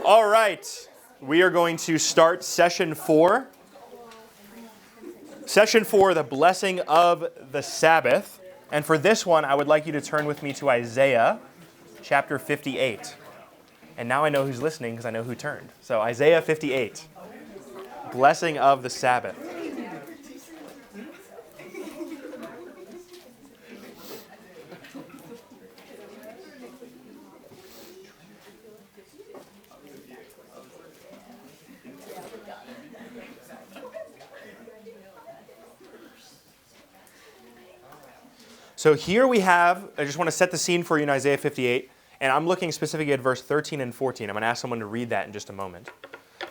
All right, we are going to start session 4. Session 4, the blessing of the Sabbath. And for this one, I would like you to turn with me to Isaiah chapter 58. And now I know who's listening because I know who turned. So Isaiah 58, blessing of the Sabbath. So here we have, I just want to set the scene for you in Isaiah 58, and I'm looking specifically at verse 13 and 14. I'm going to ask someone to read that in just a moment.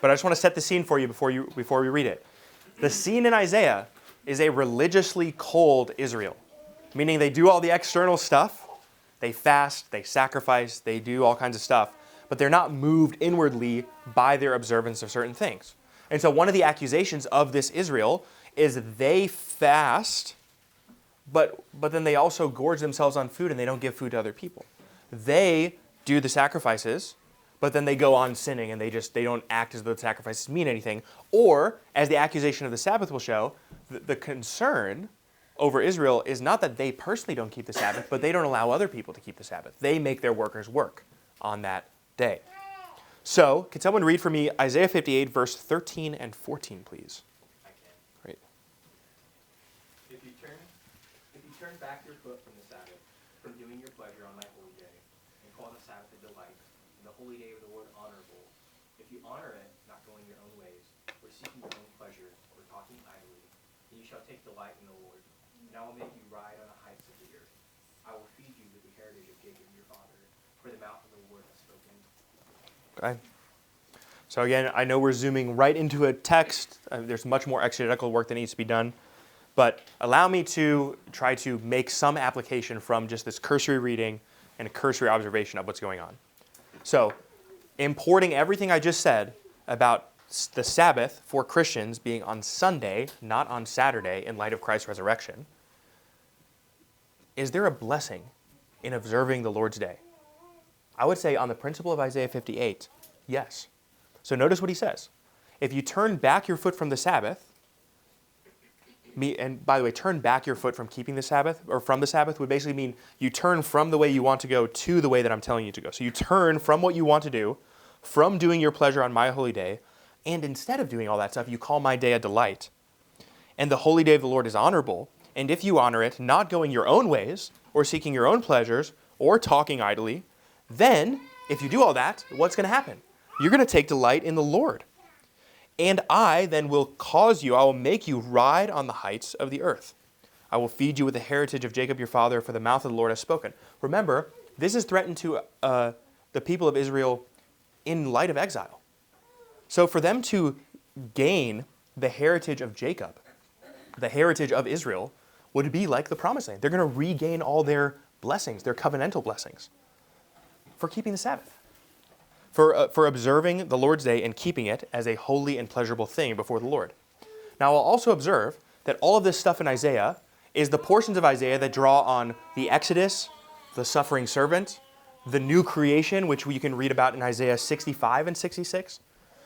But I just want to set the scene for you before we read it. The scene in Isaiah is a religiously cold Israel, meaning they do all the external stuff. They fast, they sacrifice, they do all kinds of stuff, but they're not moved inwardly by their observance of certain things. And so one of the accusations of this Israel is they fast, but then they also gorge themselves on food and they don't give food to other people. They do the sacrifices, but then they go on sinning and they don't act as though the sacrifices mean anything. Or, as the accusation of the Sabbath will show, the concern over Israel is not that they personally don't keep the Sabbath, but they don't allow other people to keep the Sabbath. They make their workers work on that day. So, can someone read for me Isaiah 58, verse 13 and 14, please? Great. If you turn back your foot from the Sabbath, from doing your pleasure on my holy day, and call the Sabbath a delight, and the holy day of the Lord honorable, if you honor it, not going your own ways, or seeking your own pleasure, or talking idly, then you shall take delight in the Lord, and I will make you ride on the heights of the earth. I will feed you with the heritage of Jacob your father, for the mouth of the Lord has spoken. Okay. So again, I know we're zooming right into a text. There's much more exegetical work that needs to be done. But allow me to try to make some application from just this cursory reading and a cursory observation of what's going on. So, importing everything I just said about the Sabbath for Christians being on Sunday, not on Saturday, in light of Christ's resurrection, is there a blessing in observing the Lord's Day? I would say on the principle of Isaiah 58, yes. So notice what he says. If you turn back your foot from the Sabbath, and by the way, turn back your foot from keeping the Sabbath, or from the Sabbath, would basically mean you turn from the way you want to go to the way that I'm telling you to go. So you turn from what you want to do, from doing your pleasure on my holy day, and instead of doing all that stuff, you call my day a delight. And the holy day of the Lord is honorable, and if you honor it, not going your own ways, or seeking your own pleasures, or talking idly, then, if you do all that, what's going to happen? You're going to take delight in the Lord. And I then will I will make you ride on the heights of the earth. I will feed you with the heritage of Jacob your father, for the mouth of the Lord has spoken. Remember, this is threatened to the people of Israel in light of exile. So for them to gain the heritage of Jacob, the heritage of Israel, would be like the promised land. They're going to regain all their blessings, their covenantal blessings, for keeping the Sabbath. For observing the Lord's Day and keeping it as a holy and pleasurable thing before the Lord. Now, I'll also observe that all of this stuff in Isaiah is the portions of Isaiah that draw on the Exodus, the suffering servant, the new creation, which you can read about in Isaiah 65 and 66.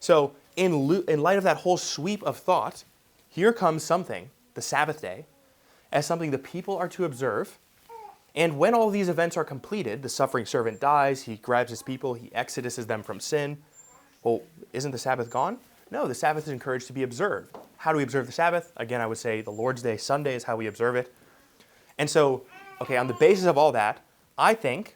So, in light of that whole sweep of thought, here comes something, the Sabbath day, as something the people are to observe. And when all these events are completed, the suffering servant dies, he grabs his people, he exoduses them from sin. Well, isn't the Sabbath gone? No, the Sabbath is encouraged to be observed. How do we observe the Sabbath? Again, I would say the Lord's Day, Sunday, is how we observe it. And so, okay, on the basis of all that, I think,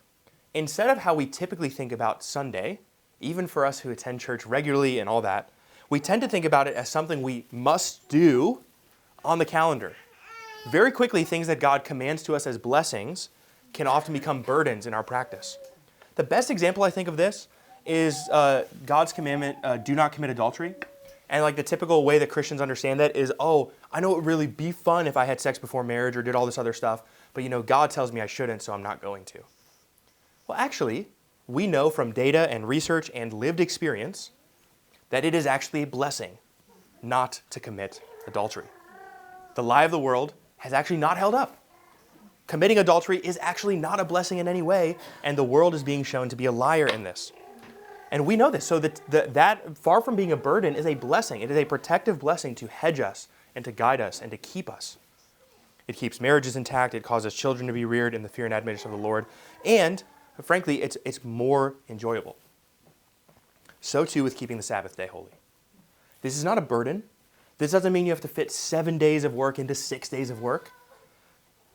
instead of how we typically think about Sunday, even for us who attend church regularly and all that, we tend to think about it as something we must do on the calendar. Very quickly, things that God commands to us as blessings can often become burdens in our practice. The best example I think of this is God's commandment, do not commit adultery. And like the typical way that Christians understand that is, oh, I know it would really be fun if I had sex before marriage or did all this other stuff, but God tells me I shouldn't, so I'm not going to. Well, actually, we know from data and research and lived experience that it is actually a blessing not to commit adultery. The lie of the world has actually not held up. Committing adultery is actually not a blessing in any way, and the world is being shown to be a liar in this. And we know this. So that far from being a burden is a blessing. It is a protective blessing to hedge us and to guide us and to keep us. It keeps marriages intact. It causes children to be reared in the fear and admiration of the Lord. And frankly, it's more enjoyable. So too with keeping the Sabbath day holy. This is not a burden. This doesn't mean you have to fit 7 days of work into 6 days of work.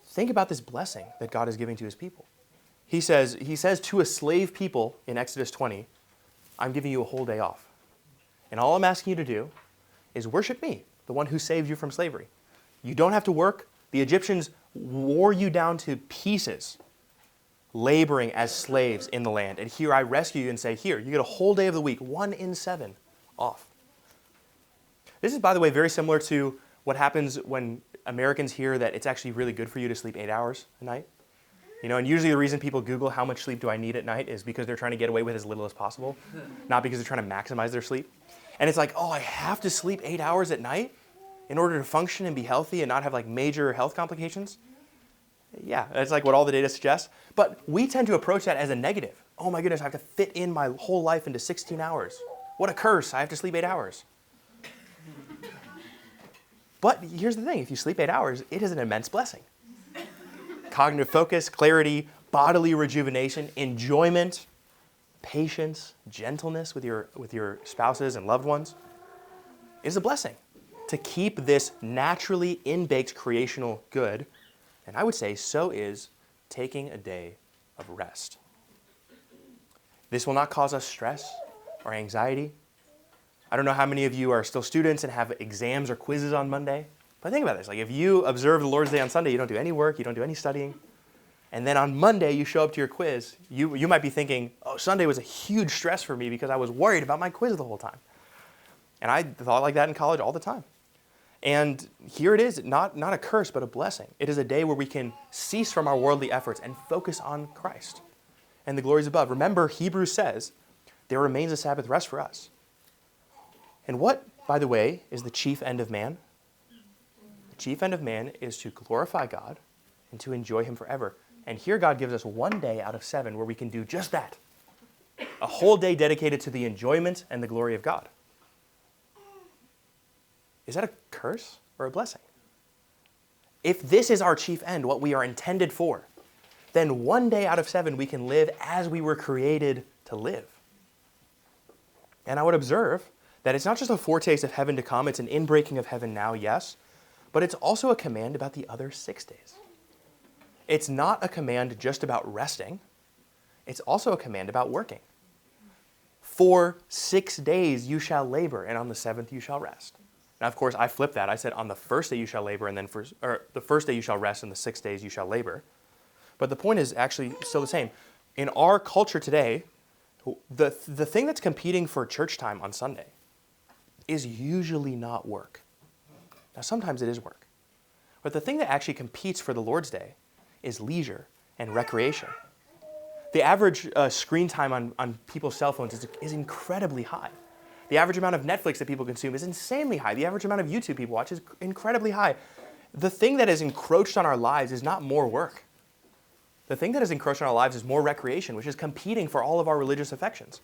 Think about this blessing that God is giving to his people. He says to a slave people in Exodus 20, I'm giving you a whole day off. And all I'm asking you to do is worship me, the one who saved you from slavery. You don't have to work. The Egyptians wore you down to pieces, laboring as slaves in the land. And here I rescue you and say, here, you get a whole day of the week, 1 in 7, off. This is, by the way, very similar to what happens when Americans hear that it's actually really good for you to sleep 8 hours a night. You know, and usually the reason people Google how much sleep do I need at night is because they're trying to get away with as little as possible, not because they're trying to maximize their sleep. And it's like, oh, I have to sleep 8 hours at night in order to function and be healthy and not have like major health complications? Yeah, that's like what all the data suggests. But we tend to approach that as a negative. Oh my goodness, I have to fit in my whole life into 16 hours. What a curse, I have to sleep 8 hours. But here's the thing, if you sleep 8 hours, it is an immense blessing. Cognitive focus, clarity, bodily rejuvenation, enjoyment, patience, gentleness with your spouses and loved ones is a blessing. To keep this naturally in-baked creational good, and I would say so is taking a day of rest. This will not cause us stress or anxiety. I don't know how many of you are still students and have exams or quizzes on Monday, but think about this. Like if you observe the Lord's Day on Sunday, you don't do any work, you don't do any studying, and then on Monday you show up to your quiz, you might be thinking, oh, Sunday was a huge stress for me because I was worried about my quiz the whole time. And I thought like that in college all the time. And here it is, not a curse, but a blessing. It is a day where we can cease from our worldly efforts and focus on Christ and the glories above. Remember, Hebrews says, there remains a Sabbath rest for us. And what, by the way, is the chief end of man? The chief end of man is to glorify God and to enjoy him forever. And here God gives us 1 day out of 7 where we can do just that. A whole day dedicated to the enjoyment and the glory of God. Is that a curse or a blessing? If this is our chief end, what we are intended for, then 1 day out of 7 we can live as we were created to live. And I would observe that it's not just a foretaste of heaven to come, it's an inbreaking of heaven now, yes, but it's also a command about the other 6 days. It's not a command just about resting, it's also a command about working. For 6 days you shall labor, and on the 7th you shall rest. Now, of course, I flipped that. I said, on the first day you shall labor, and then the first day you shall rest, and the 6 days you shall labor. But the point is actually still the same. In our culture today, the thing that's competing for church time on Sunday is usually not work. Now, sometimes it is work. But the thing that actually competes for the Lord's Day is leisure and recreation. The average screen time on people's cell phones is incredibly high. The average amount of Netflix that people consume is insanely high. The average amount of YouTube people watch is incredibly high. The thing that has encroached on our lives is not more work. The thing that has encroached on our lives is more recreation, which is competing for all of our religious affections.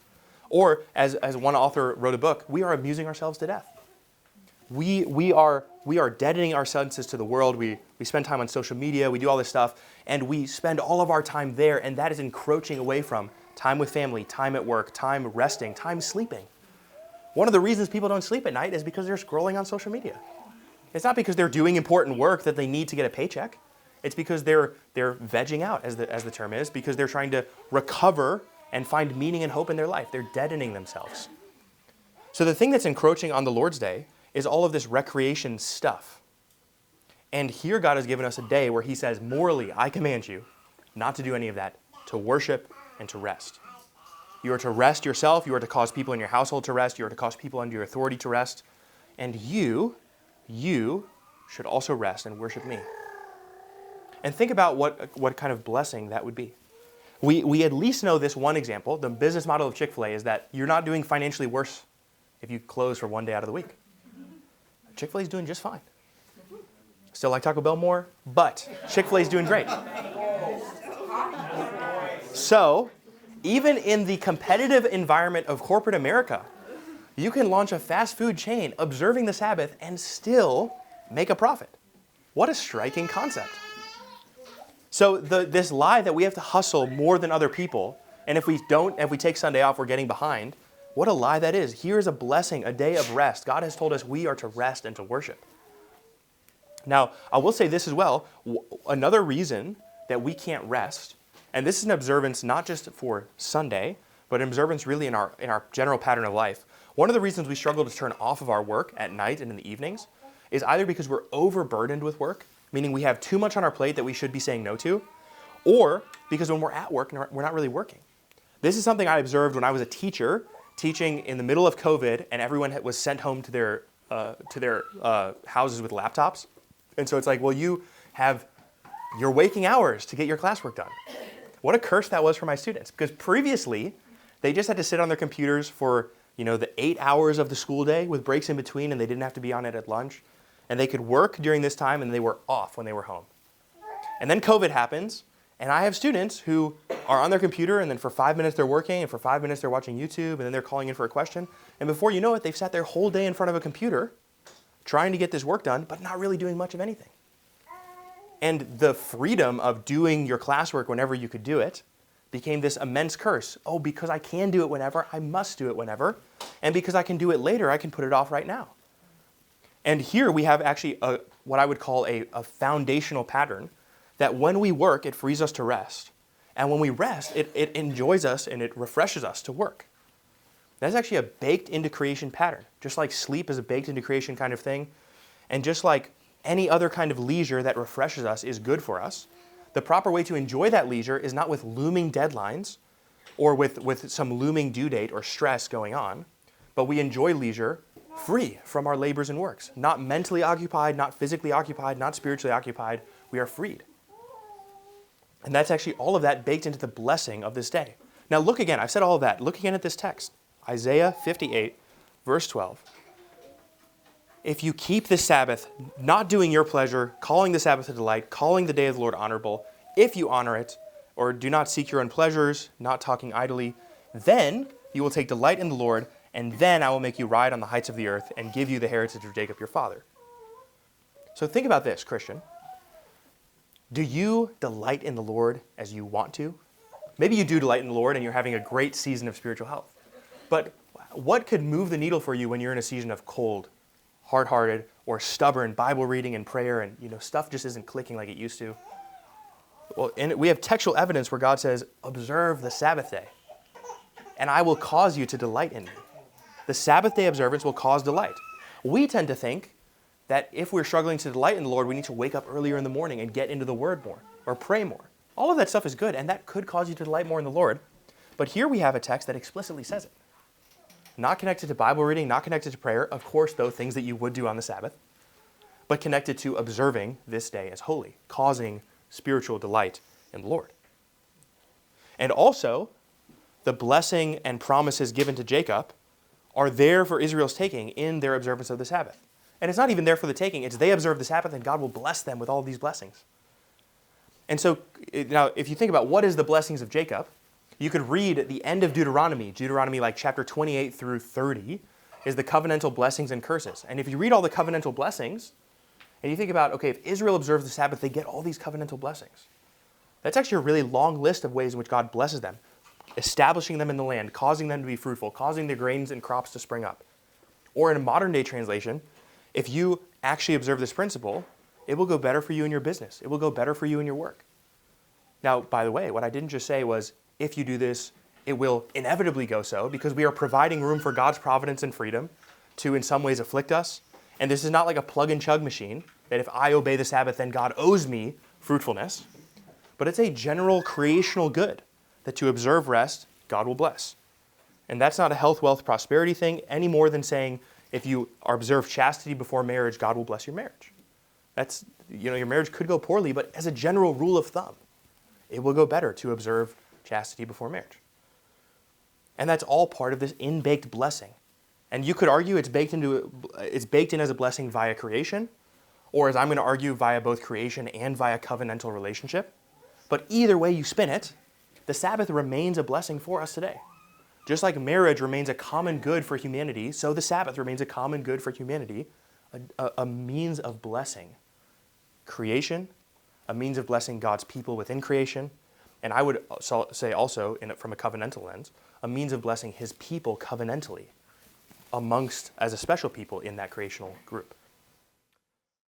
Or, as one author wrote a book, we are amusing ourselves to death. We are deadening our senses to the world. We spend time on social media. We do all this stuff. And we spend all of our time there. And that is encroaching away from time with family, time at work, time resting, time sleeping. One of the reasons people don't sleep at night is because they're scrolling on social media. It's not because they're doing important work that they need to get a paycheck. It's because they're vegging out, as the term is, because they're trying to recover and find meaning and hope in their life. They're deadening themselves. So the thing that's encroaching on the Lord's Day is all of this recreation stuff. And here God has given us a day where he says, morally, I command you not to do any of that, to worship and to rest. You are to rest yourself. You are to cause people in your household to rest. You are to cause people under your authority to rest. And you should also rest and worship me. And think about what kind of blessing that would be. We at least know this one example. The business model of Chick-fil-A is that you're not doing financially worse if you close for 1 day out of the week. Chick-fil-A is doing just fine. Still like Taco Bell more, but Chick-fil-A is doing great. So, Even in the competitive environment of corporate America, you can launch a fast food chain observing the Sabbath and still make a profit. What a striking concept. So this lie that we have to hustle more than other people, and if we take Sunday off, we're getting behind, what a lie that is. Here is a blessing, a day of rest. God has told us we are to rest and to worship. Now, I will say this as well. Another reason that we can't rest, and this is an observance not just for Sunday, but an observance really in our general pattern of life. One of the reasons we struggle to turn off of our work at night and in the evenings is either because we're overburdened with work, meaning we have too much on our plate that we should be saying no to, or because when we're at work, we're not really working. This is something I observed when I was a teacher, teaching in the middle of COVID, and everyone was sent home to their houses with laptops. And so it's like, well, you have your waking hours to get your classwork done. What a curse that was for my students, because previously they just had to sit on their computers for the 8 hours of the school day with breaks in between, and they didn't have to be on it at lunch. And they could work during this time, and they were off when they were home. And then COVID happens, and I have students who are on their computer, and then for 5 minutes they're working, and for 5 minutes they're watching YouTube, and then they're calling in for a question. And before you know it, they've sat their whole day in front of a computer trying to get this work done, but not really doing much of anything. And the freedom of doing your classwork whenever you could do it became this immense curse. Oh, because I can do it whenever, I must do it whenever. And because I can do it later, I can put it off right now. And here we have actually what I would call a foundational pattern that when we work, it frees us to rest. And when we rest, it enjoys us and it refreshes us to work. That's actually a baked into creation pattern. Just like sleep is a baked into creation kind of thing. And just like any other kind of leisure that refreshes us is good for us, the proper way to enjoy that leisure is not with looming deadlines or with some looming due date or stress going on, but we enjoy leisure free from our labors and works. Not mentally occupied, not physically occupied, not spiritually occupied. We are freed. And that's actually all of that baked into the blessing of this day. Now look again, I've said all of that. Look again at this text. Isaiah 58, verse 12. If you keep the Sabbath, not doing your pleasure, calling the Sabbath a delight, calling the day of the Lord honorable, if you honor it, or do not seek your own pleasures, not talking idly, then you will take delight in the Lord, and then I will make you ride on the heights of the earth and give you the heritage of Jacob your father. So think about this, Christian. Do you delight in the Lord as you want to? Maybe you do delight in the Lord and you're having a great season of spiritual health. But what could move the needle for you when you're in a season of cold, hard-hearted, or stubborn Bible reading and prayer and stuff just isn't clicking like it used to? Well, and we have textual evidence where God says, observe the Sabbath day, and I will cause you to delight in me. The Sabbath day observance will cause delight. We tend to think that if we're struggling to delight in the Lord, we need to wake up earlier in the morning and get into the Word more, or pray more. All of that stuff is good, and that could cause you to delight more in the Lord. But here we have a text that explicitly says it. Not connected to Bible reading, not connected to prayer, of course, though, things that you would do on the Sabbath, but connected to observing this day as holy, causing spiritual delight in the Lord. And also, the blessing and promises given to Jacob are there for Israel's taking in their observance of the Sabbath. And it's not even there for the taking, it's they observe the Sabbath and God will bless them with all of these blessings. And so, now, if you think about what is the blessings of Jacob, you could read at the end of Deuteronomy like chapter 28 through 30 is the covenantal blessings and curses. And if you read all the covenantal blessings, and you think about, okay, if Israel observes the Sabbath, they get all these covenantal blessings. That's actually a really long list of ways in which God blesses them, establishing them in the land, causing them to be fruitful, causing the grains and crops to spring up. Or in a modern day translation, if you actually observe this principle, it will go better for you in your business. It will go better for you in your work. Now, by the way, what I didn't just say was, if you do this, it will inevitably go so, because we are providing room for God's providence and freedom to in some ways afflict us. And this is not like a plug and chug machine, that if I obey the Sabbath, then God owes me fruitfulness. But it's a general creational good that to observe rest, God will bless. And that's not a health, wealth, prosperity thing any more than saying if you observe chastity before marriage, God will bless your marriage. That's, your marriage could go poorly, but as a general rule of thumb, it will go better to observe chastity before marriage. And that's all part of this in-baked blessing. And you could argue it's baked in as a blessing via creation, or as I'm going to argue, via both creation and via covenantal relationship. But either way you spin it, the Sabbath remains a blessing for us today. Just like marriage remains a common good for humanity, so the Sabbath remains a common good for humanity, a means of blessing creation, a means of blessing God's people within creation, and I would say also, from a covenantal lens, a means of blessing his people covenantally amongst, as a special people in that creational group.